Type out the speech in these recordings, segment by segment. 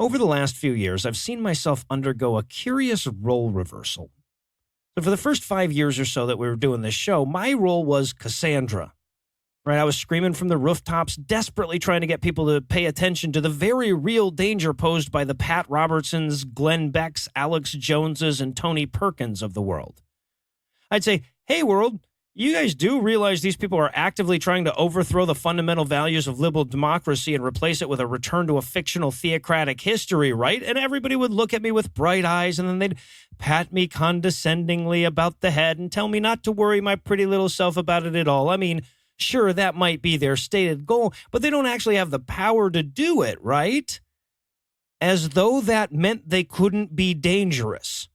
Over the last few years, I've seen myself undergo a curious role reversal. So for the first 5 years or so that we were doing this show, my role was Cassandra. Right, I was screaming from the rooftops, desperately trying to get people to pay attention to the very real danger posed by the Pat Robertsons, Glenn Becks, Alex Joneses, and Tony Perkins of the world. I'd say, hey, world, you guys do realize these people are actively trying to overthrow the fundamental values of liberal democracy and replace it with a return to a fictional theocratic history, right? And everybody would look at me with bright eyes, and then they'd pat me condescendingly about the head and tell me not to worry my pretty little self about it at all. I mean, sure, that might be their stated goal, but they don't actually have the power to do it, right? As though that meant they couldn't be dangerous.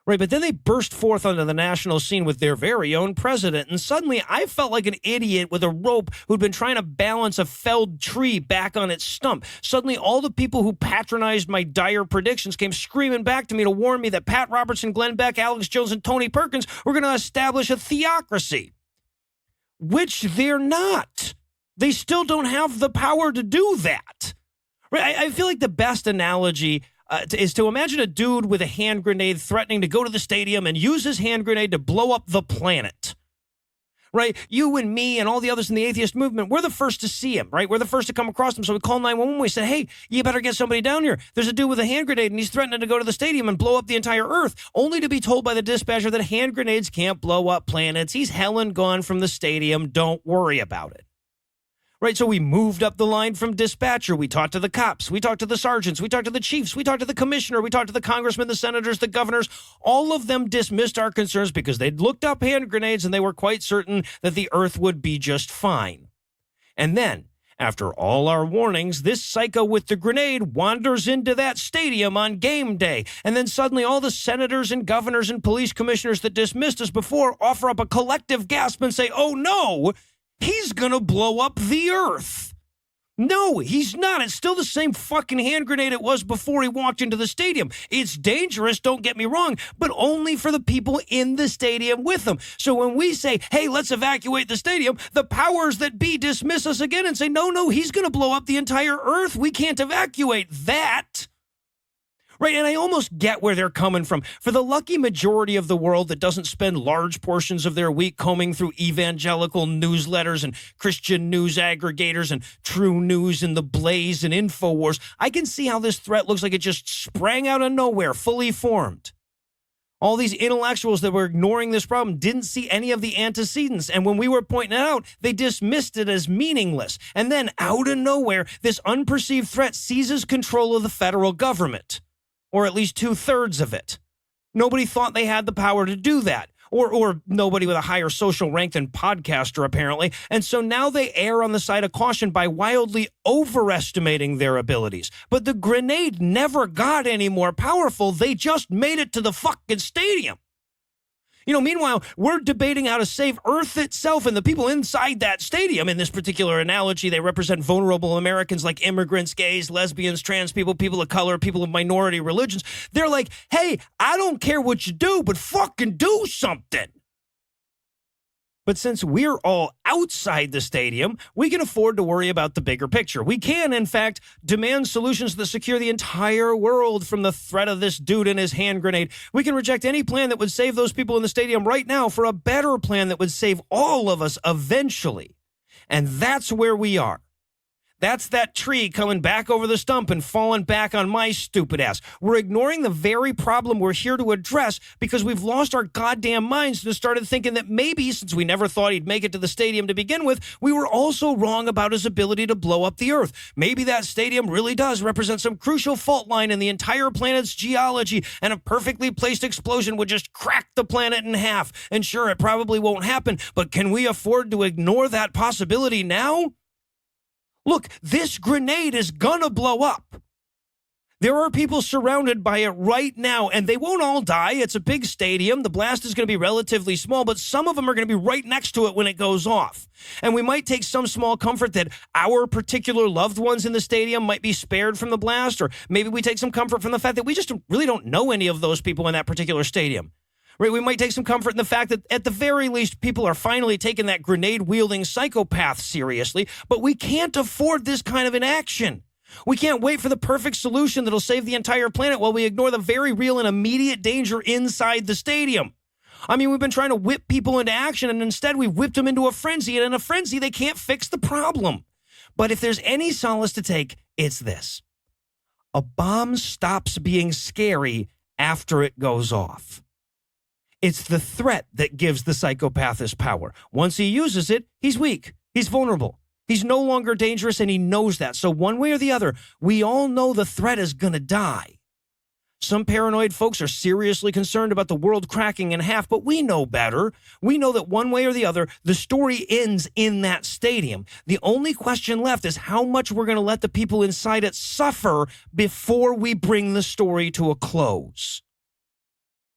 Right, but then they burst forth onto the national scene with their very own president, and suddenly I felt like an idiot with a rope who'd been trying to balance a felled tree back on its stump. Suddenly, all the people who patronized my dire predictions came screaming back to me to warn me that Pat Robertson, Glenn Beck, Alex Jones, and Tony Perkins were going to establish a theocracy. Which they're not. They still don't have the power to do that. Right? I feel like the best analogy is to imagine a dude with a hand grenade threatening to go to the stadium and use his hand grenade to blow up the planet. Right? You and me and all the others in the atheist movement, we're the first to see him, right? We're the first to come across him. So we call 911. We say, hey, you better get somebody down here. There's a dude with a hand grenade and he's threatening to go to the stadium and blow up the entire earth, only to be told by the dispatcher that hand grenades can't blow up planets. He's hell and gone from the stadium. Don't worry about it. Right, so we moved up the line from dispatcher. We talked to the cops. We talked to the sergeants. We talked to the chiefs. We talked to the commissioner. We talked to the congressmen, the senators, the governors. All of them dismissed our concerns because they'd looked up hand grenades and they were quite certain that the earth would be just fine. And then, after all our warnings, this psycho with the grenade wanders into that stadium on game day. And then suddenly all the senators and governors and police commissioners that dismissed us before offer up a collective gasp and say, oh no, he's going to blow up the earth. No, he's not. It's still the same fucking hand grenade it was before he walked into the stadium. It's dangerous, don't get me wrong, but only for the people in the stadium with him. So when we say, hey, let's evacuate the stadium, the powers that be dismiss us again and say, no, he's going to blow up the entire earth. We can't evacuate that. Right, and I almost get where they're coming from. For the lucky majority of the world that doesn't spend large portions of their week combing through evangelical newsletters and Christian news aggregators and True News and The Blaze and InfoWars, I can see how this threat looks like it just sprang out of nowhere, fully formed. All these intellectuals that were ignoring this problem didn't see any of the antecedents, and when we were pointing it out, they dismissed it as meaningless. And then, out of nowhere, this unperceived threat seizes control of the federal government. Or at least 2/3 of it. Nobody thought they had the power to do that. Or nobody with a higher social rank than podcaster, apparently. And so now they err on the side of caution by wildly overestimating their abilities. But the grenade never got any more powerful. They just made it to the fucking stadium. You know, meanwhile, we're debating how to save Earth itself, and the people inside that stadium, in this particular analogy, they represent vulnerable Americans like immigrants, gays, lesbians, trans people, people of color, people of minority religions. They're like, hey, I don't care what you do, but fucking do something. But since we're all outside the stadium, we can afford to worry about the bigger picture. We can, in fact, demand solutions that secure the entire world from the threat of this dude and his hand grenade. We can reject any plan that would save those people in the stadium right now for a better plan that would save all of us eventually. And that's where we are. That's that tree coming back over the stump and falling back on my stupid ass. We're ignoring the very problem we're here to address because we've lost our goddamn minds and started thinking that maybe, since we never thought he'd make it to the stadium to begin with, we were also wrong about his ability to blow up the earth. Maybe that stadium really does represent some crucial fault line in the entire planet's geology, and a perfectly placed explosion would just crack the planet in half. And sure, it probably won't happen, but can we afford to ignore that possibility now? Look, this grenade is gonna blow up. There are people surrounded by it right now, and they won't all die. It's a big stadium. The blast is going to be relatively small, but some of them are going to be right next to it when it goes off. And we might take some small comfort that our particular loved ones in the stadium might be spared from the blast, or maybe we take some comfort from the fact that we just really don't know any of those people in that particular stadium. Right, we might take some comfort in the fact that at the very least, people are finally taking that grenade-wielding psychopath seriously, but we can't afford this kind of inaction. We can't wait for the perfect solution that'll save the entire planet while we ignore the very real and immediate danger inside the stadium. I mean, we've been trying to whip people into action, and instead we've whipped them into a frenzy, and in a frenzy, they can't fix the problem. But if there's any solace to take, it's this. A bomb stops being scary after it goes off. It's the threat that gives the psychopath his power. Once he uses it, he's weak. He's vulnerable. He's no longer dangerous, and he knows that. So one way or the other, we all know the threat is going to die. Some paranoid folks are seriously concerned about the world cracking in half, but we know better. We know that one way or the other, the story ends in that stadium. The only question left is how much we're going to let the people inside it suffer before we bring the story to a close.